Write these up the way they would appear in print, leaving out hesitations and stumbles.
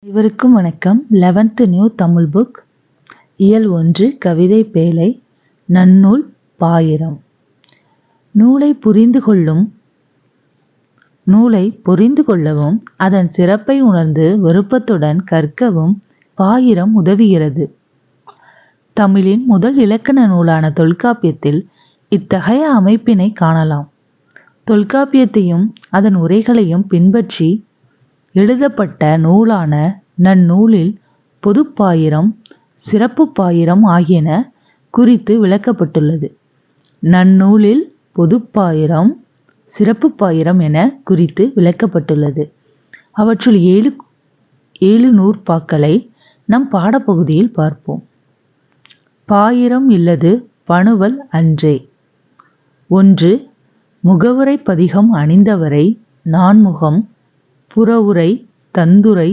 அனைவருக்கும் வணக்கம். 11th new Tamil book இயல் 1 கவிதை பேழை நன்னூல் பாயிரம். நூலை புரிந்து கொள்ளவும் அதன் சிறப்பை உணர்ந்து விருப்பத்துடன் கற்கவும் பாயிரம் உதவுகிறது. தமிழின் முதல் இலக்கண நூலான தொல்காப்பியத்தில் இத்தகைய அமைப்பினை காணலாம். தொல்காப்பியத்தையும் அதன் உரைகளையும் பின்பற்றி எழுதப்பட்ட நூலான நன்னூலில் பொதுப்பாயிரம், சிறப்பு பாயிரம் ஆகியன குறித்து விளக்கப்பட்டுள்ளது. நன்னூலில் பொதுப்பாயிரம், சிறப்பு பாயிரம் என குறித்து விளக்கப்பட்டுள்ளது. அவற்றுள் ஏழு நூற்பாக்களை நம் பாடப்பகுதியில் பார்ப்போம். பாயிரம் இல்லது பணுவல் அன்றே. 1. முகவுரை பதிகம் அணிந்தவரை நான்முகம், புறவுரை, தந்துரை,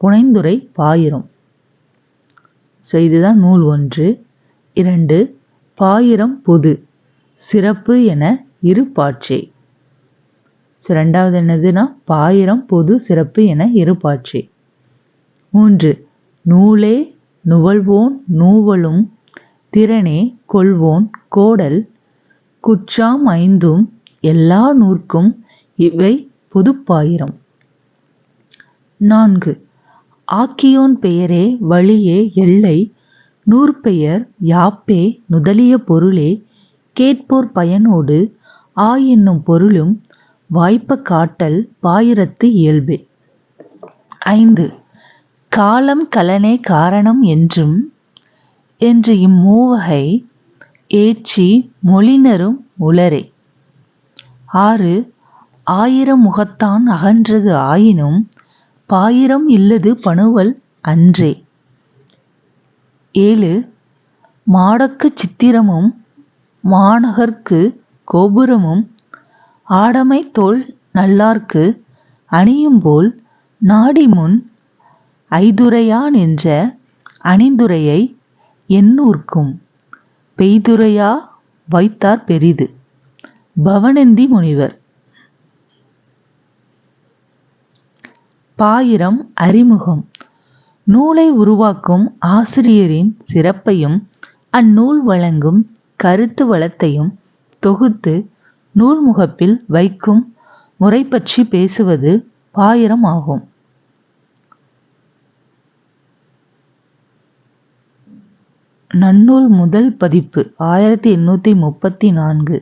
புனைந்துரை பாயிரம். இதுதான் நூல் 1. 2. பாயிரம் பொது, சிறப்பு என இரு பாற்றே. ரெண்டாவது என்னதுன்னா பாயிரம் பொது, சிறப்பு என இரு பாற்றே. 3. நூலே நுவல்வோன் நூவலும் திறனே கொள்வோன் கோடல் குற்றாம் ஐந்தும் எல்லா நூற்கும் இவை பொதுப்பாயிரம். 4. ஆக்கியோன் பெயரே வழியே எல்லை நூற்பெயர் யாப்பே நுதலிய பொருளே கேட்போர் பயனோடு ஆ என்னும் பொருளும் வாய்ப்ப காட்டல் பாயிரத்து இயல்பே. 5. காலம் கலனே காரணம் என்று இம்மூவகை ஏற்றி மொழினரும் உளரே. 6. ஆயிரம் முகத்தான் அகன்றது ஆயினும் பாயிரம் இல்லது பணுவல் அன்றே. 7. மாடக்குச் சித்திரமும் மாநகர்க்கு கோபுரமும் ஆடமை தோள் நல்லார்க்கு அணியும்போல் நாடிமுன் ஐதுரையா நின்ற அணிந்துரையை எண்ணூர்க்கும் பெய்துரையா வைத்தார் பெரிது. பவணந்தி முனிவர். பாயிரம் அறிமுகம். நூலை உருவாக்கும் ஆசிரியரின் சிறப்பையும் அந்நூல் வழங்கும் கருத்து வளத்தையும் தொகுத்து நூல் முகப்பில் வைக்கும் முறை பற்றி பேசுவது பாயிரம் ஆகும். நன்னூல் முதல் பதிப்பு 1834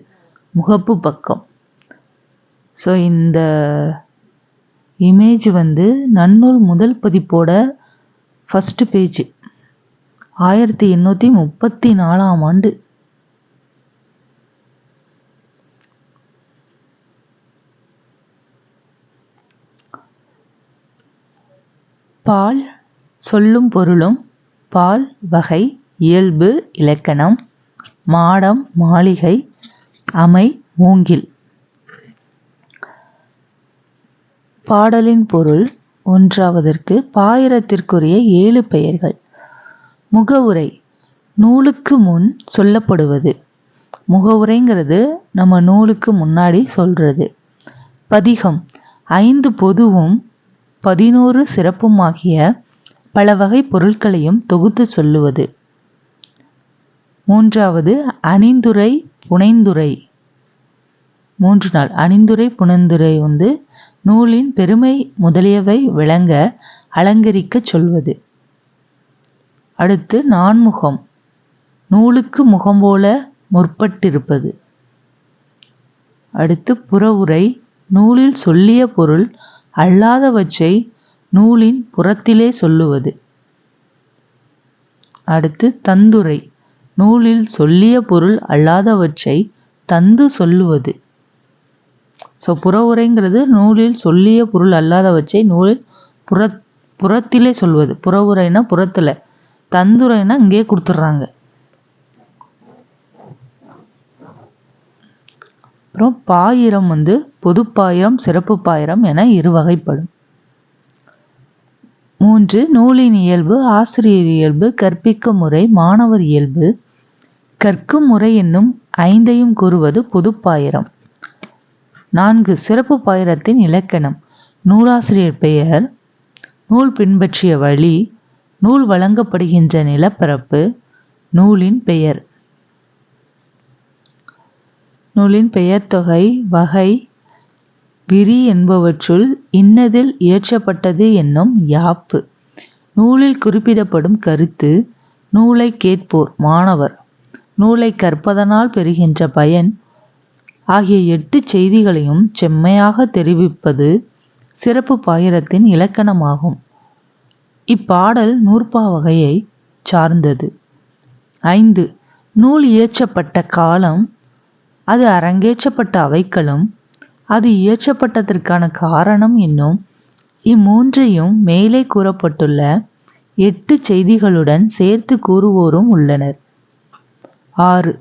முகப்பு பக்கம். இந்த இமேஜ் நன்னூல் முதல் பதிப்போட ஃபர்ஸ்ட் பேஜ் 1834ஆம் ஆண்டு. பால் சொல்லும் பொருளும் பால் வகை இயல்பு இலக்கணம் மாடம் மாளிகை அமை மூங்கில். பாடலின் பொருள். 1. பாயிரத்திற்குரிய 7 பெயர்கள். முகவுரை நூலுக்கு முன் சொல்லப்படுவது. முகவுரைங்கிறது நம்ம நூலுக்கு முன்னாடி சொல்றது. பதிகம் 5 பொதுவும் 11 சிறப்புமாகிய பல வகை பொருட்களையும் தொகுத்து சொல்லுவது. 3. அணிந்துரை புனைந்துரை. 3 நாள் அணிந்துரை புனைந்துரை நூலின் பெருமை முதலியவை விளங்க அலங்கரிக்கச் சொல்வது. அடுத்து நான்முகம் நூலுக்கு முகம் போல முற்பட்டிருப்பது. அடுத்து புறவுரை நூலில் சொல்லிய பொருள் அல்லாதவற்றை நூலின் புறத்திலே சொல்லுவது. அடுத்து தந்துரை நூலில் சொல்லிய பொருள் அல்லாதவற்றை தந்து சொல்லுவது. புறவுரைங்கிறது நூலில் சொல்லிய பொருள் அல்லாதவற்றை நூலில் புறத்திலே சொல்வது. புறவுரைனா புறத்துல, தந்துரைனா இங்கே கொடுத்துட்றாங்க. அப்புறம் பாயிரம் பொதுப்பாயிரம் சிறப்பு பாயிரம் என இரு வகைப்படும். 3. நூலின் இயல்பு ஆசிரியர் இயல்பு கற்பிக்கும் முறை மாணவர் இயல்பு கற்கும் முறை என்னும் 5ஐயும் கூறுவது பொதுப்பாயிரம். 4. சிறப்பு பாயிரத்தின் இலக்கணம் நூலாசிரியர் பெயர் நூல் பின்பற்றிய வழி, நூல் வழங்கப்படுகின்ற நிலப்பரப்பு, நூலின் பெயர். நூலின் பெயர் தொகை, வகை, விரி என்பவற்றுள் இன்னதில் இயற்றப்பட்டது என்னும் யாப்பு. நூலில் குறிப்பிடப்படும் கருத்து, நூலை கேட்போர் மாணவர், நூலை கற்பதனால் பெறுகின்ற பயன் ஆகிய 8 செய்திகளையும் செம்மையாக தெரிவிப்பது சிறப்பு பாயிரத்தின் இலக்கணமாகும். இப்பாடல் நூற்பா வகையை சார்ந்தது. 5. நூல் இயற்றப்பட்ட காலம், அது அரங்கேற்றப்பட்ட அவைக்களம், அது இயற்றப்பட்டதற்கான காரணம் என்னும் இம்மூன்றையும் மேலே கூறப்பட்டுள்ள 8 செய்திகளுடன் சேர்த்து கூறுவோரும் உள்ளனர். 6.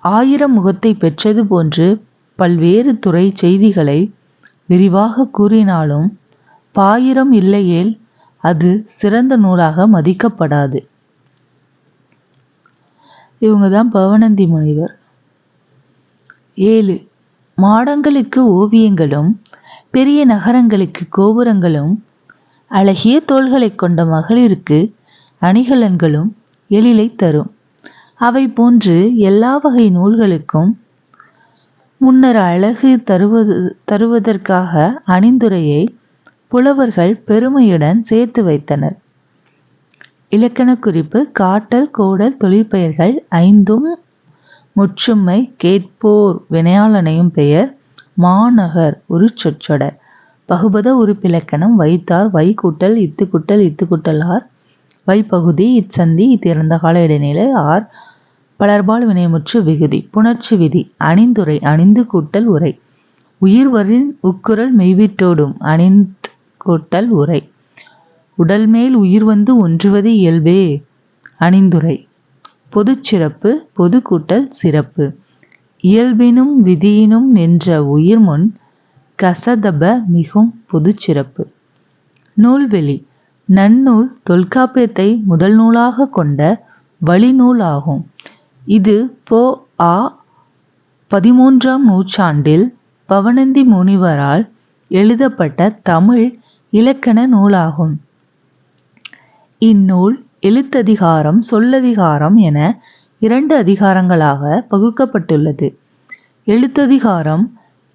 1000 முகத்தை பெற்றது போன்று பல்வேறு துறை செய்திகளை விரிவாக கூறினாலும் பாயிரம் இல்லையேல் அது சிறந்த நூலாக மதிக்கப்படாது. இவங்க தான் பவணந்தி முனிவர். 7. மாடங்களுக்கு ஓவியங்களும் பெரிய நகரங்களுக்கு கோபுரங்களும் அழகிய தோள்களை கொண்ட மகளிருக்கு அணிகலன்களும் எழிலை தரும். அவை போன்று எல்லா வகை நூல்களுக்கும் முன்னர் அழகு தருவதற்காக அணிந்துரையை புலவர்கள் பெருமையுடன் சேர்த்து வைத்தனர். இலக்கண குறிப்பு: காட்டல், கோடல், தொழிற்பெயர்கள் ஐந்தும் முற்றுமை, கேட்போர் வினையாளனையும் பெயர், மாநகர் ஒரு சொற்றொடர். பகுபத உறுப்பிலக்கணம்: வைத்தார், வை கூட்டல் இத்து கூட்டல் இத்து கூட்டலார், வை பகுதி, இச்சந்தி, இத்திறந்த கால இடைநிலை, ஆர் பலர்பால் வினைமுற்று விகுதி. புணர்ச்சி விதி: அணிந்துரை, அணிந்து கூட்டல் உரை, உயிர்வரின் உக்குரல் மெய்விட்டோடும், அணிந்து கூட்டல் உரை, உடல் மேல் உயிர் வந்து ஒன்றுவது இயல்பே, அணிந்துரை. பொதுச்சிறப்பு: பொது கூட்டல் சிறப்பு, இயல்பினும் விதியினும் நின்ற உயிர்முன் கசதப மிகும் பொதுச்சிறப்பு. நூல்வெளி: நன்னூல் தொல்காப்பியத்தை முதல் நூலாக கொண்ட வழிநூல் ஆகும். இது பொ.ஆ. 13ஆம் நூற்றாண்டில் பவணந்தி முனிவரால் எழுதப்பட்ட தமிழ் இலக்கண நூலாகும். இந்நூல் எழுத்ததிகாரம், சொல்லதிகாரம் என 2 அதிகாரங்களாக பகுக்கப்பட்டுள்ளது. எழுத்ததிகாரம்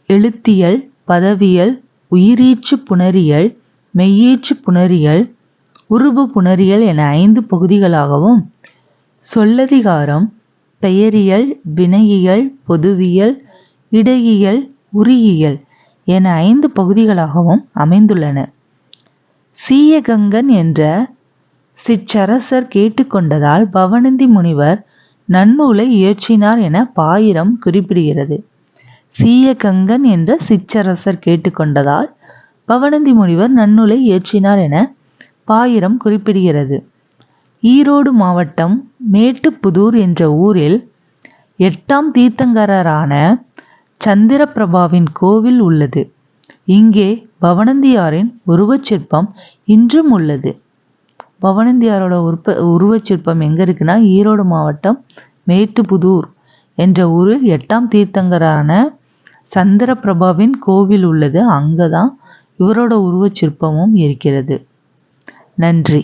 எழுத்தியல், பதவியல், உயிரீற்று புணரியல், மெய்யீற்று புணரியல், உருபு புணரியல் என 5 பகுதிகளாகவும், சொல்லதிகாரம் பெயரியல், வினையியல், பொதுவியல், இடையியல், உரியியல் என 5 பகுதிகளாகவும் அமைந்துள்ளன. சீயகங்கன் என்ற சிற்றரசர் கேட்டுக்கொண்டதால் பவணந்தி முனிவர் நன்னூலை இயற்றினார் என பாயிரம் குறிப்பிடுகிறது. சீயகங்கன் என்ற சிற்றரசர் கேட்டுக்கொண்டதால் பவணந்தி முனிவர் நன்னூலை இயற்றினார் என பாயிரம் குறிப்பிடுகிறது. ஈரோடு மாவட்டம் மேட்டுப்புதூர் என்ற ஊரில் 8ஆம் தீர்த்தங்கரரான சந்திரபிரபாவின் கோவில் உள்ளது. இங்கே பவணந்தியாரின் உருவச்சிற்பம் இன்றும் உள்ளது. பவணந்தியாரோட உருவச்சிற்பம் எங்க இருக்குன்னா, ஈரோடு மாவட்டம் மேட்டுப்புதூர் என்ற ஊரில் 8ஆம் தீர்த்தங்கரான சந்திரபிரபாவின் கோவில் உள்ளது. அங்கதான் இவரோட உருவச்சிற்பமும் இருக்கிறது. நன்றி.